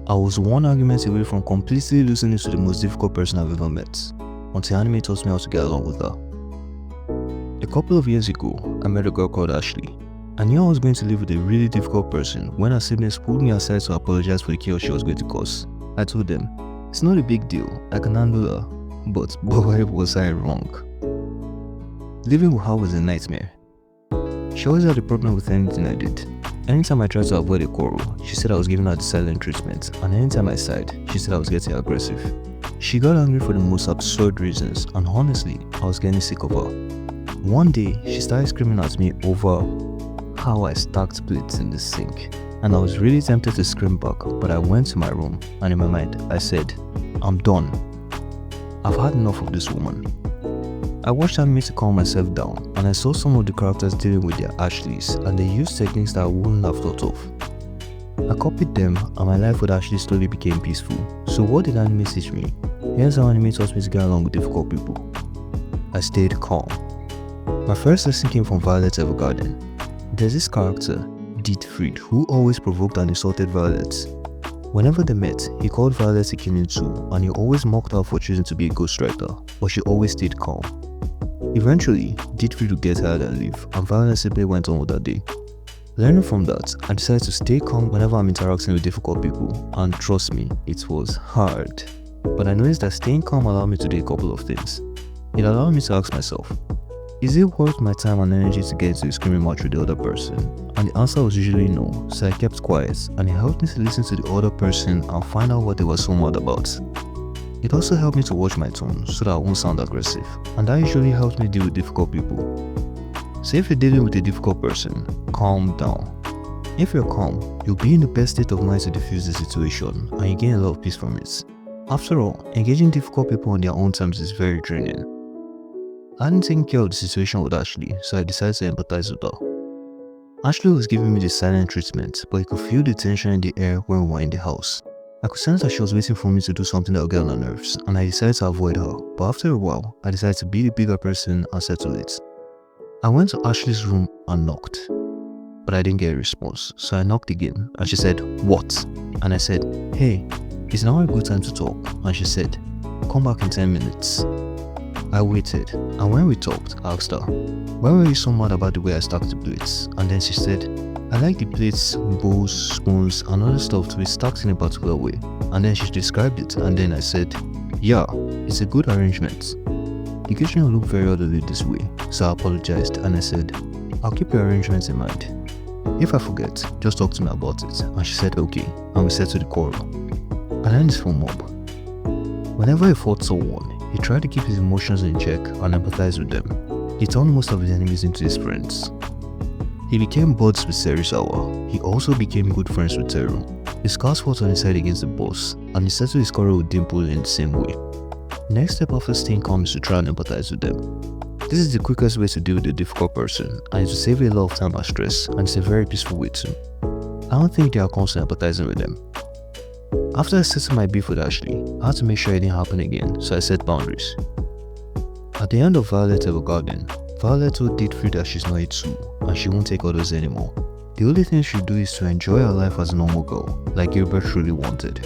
I was one argument away from completely losing it to the most difficult person I've ever met, until anime taught me how to get along with her. A couple of years ago, I met a girl called Ashley. I knew I was going to live with a really difficult person when her siblings pulled me aside to apologize for the chaos she was going to cause. I told them, it's not a big deal, I can handle her, but why was I wrong? Living with her was a nightmare. She always had a problem with anything I did. Anytime I tried to avoid a quarrel, she said I was giving her the silent treatment, and anytime I sighed, she said I was getting aggressive. She got angry for the most absurd reasons, and honestly, I was getting sick of her. One day, she started screaming at me over how I stacked plates in the sink, and I was really tempted to scream back, but I went to my room, and in my mind, I said, I'm done. I've had enough of this woman. I watched anime to calm myself down, and I saw some of the characters dealing with their Ashleys, and they used techniques that I wouldn't have thought of. I copied them, and my life with Ashley slowly became peaceful. So what did anime teach me? Here's how anime taught me to get along with difficult people. I stayed calm. My first lesson came from Violet Evergarden. There's this character, Dietfried, who always provoked and insulted Violet. Whenever they met, he called Violet a killing tool, and he always mocked her for choosing to be a ghostwriter, but she always stayed calm. Eventually, Dietfried would get tired and leave, and Violet simply went on with her day. Learning from that, I decided to stay calm whenever I'm interacting with difficult people, and trust me, it was hard. But I noticed that staying calm allowed me to do a couple of things. It allowed me to ask myself, is it worth my time and energy to get into a screaming match with the other person? And the answer was usually no, so I kept quiet, and it helped me to listen to the other person and find out what they were so mad about. It also helped me to watch my tone so that I won't sound aggressive, and that usually helps me deal with difficult people. So if you're dealing with a difficult person, calm down. If you're calm, you'll be in the best state of mind to diffuse the situation, and you gain a lot of peace from it. After all, engaging difficult people on their own terms is very draining. I hadn't taken care of the situation with Ashley, so I decided to empathize with her. Ashley was giving me the silent treatment, but I could feel the tension in the air when we were in the house. I could sense that she was waiting for me to do something that would get on her nerves, and I decided to avoid her, but after a while, I decided to be the bigger person and settle it. I went to Ashley's room and knocked, but I didn't get a response, so I knocked again, and she said, "What?" And I said, "Hey, is now a good time to talk?" And she said, "Come back in 10 minutes. I waited, and when we talked, I asked her, "Why were you so mad about the way I stacked the plates?" And then she said, "I like the plates, bowls, spoons, and other stuff to be stacked in a particular way." And then she described it, and then I said, "Yeah, it's a good arrangement. The kitchen will look very orderly this way." So I apologized, and I said, "I'll keep your arrangements in mind. If I forget, just talk to me about it." And she said, "Okay," and we settled the quarrel. I learned this from Mob. Whenever he fought someone, he tried to keep his emotions in check and empathize with them. He turned most of his enemies into his friends. He became buds with Serizawa. He also became good friends with Teru. His cast fought on his side against the boss, and he settled his quarrel with Dimple in the same way. Next step after staying calm is to try and empathize with them. This is the quickest way to deal with a difficult person, and it will save you a lot of time and stress, and it's a very peaceful way too. I don't think they are constant empathizing with them. After I settled my beef with Ashley, I had to make sure it didn't happen again, so I set boundaries. At the end of Violet Evergarden, Violet told Dietfried that she's not a tool, and she won't take orders anymore. The only thing she should do is to enjoy her life as a normal girl, like Gilbert truly wanted.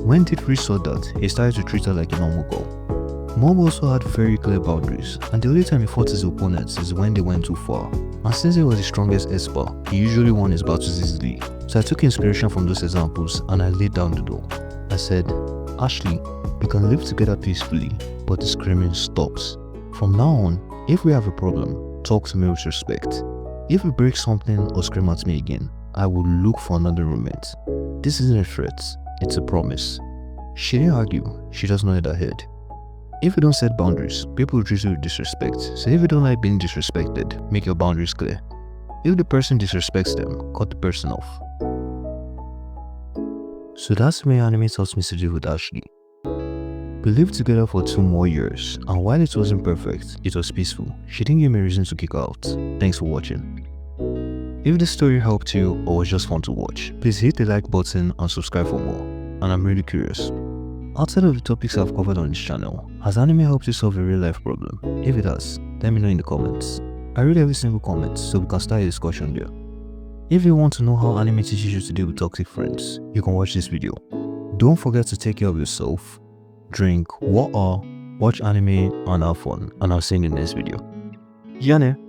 When Dietfried saw that, he started to treat her like a normal girl. Mob also had very clear boundaries, and the only time he fought his opponents is when they went too far. And since he was the strongest Esper, he usually won his battles easily. So I took inspiration from those examples and I laid down the law. I said, "Ashley, we can live together peacefully, but the screaming stops. From now on, if we have a problem, talk to me with respect. If you break something or scream at me again, I will look for another roommate. This isn't a threat, it's a promise." She didn't argue, she just nodded her head. If you don't set boundaries, people will treat you with disrespect. So if you don't like being disrespected, make your boundaries clear. If the person disrespects them, cut the person off. So that's the way anime taught me to deal with Ashley. We lived together for 2 more years, and while it wasn't perfect, it was peaceful. She didn't give me a reason to kick her out. Thanks for watching. If this story helped you or was just fun to watch, please hit the like button and subscribe for more. And I'm really curious, outside of the topics I've covered on this channel, has anime helped you solve a real life problem? If it has, let me know in the comments. I read every single comment so we can start a discussion there. If you want to know how anime teaches you to deal with toxic friends, you can watch this video. Don't forget to take care of yourself, drink water, watch anime, and have fun. And I'll see you in the next video. Yane.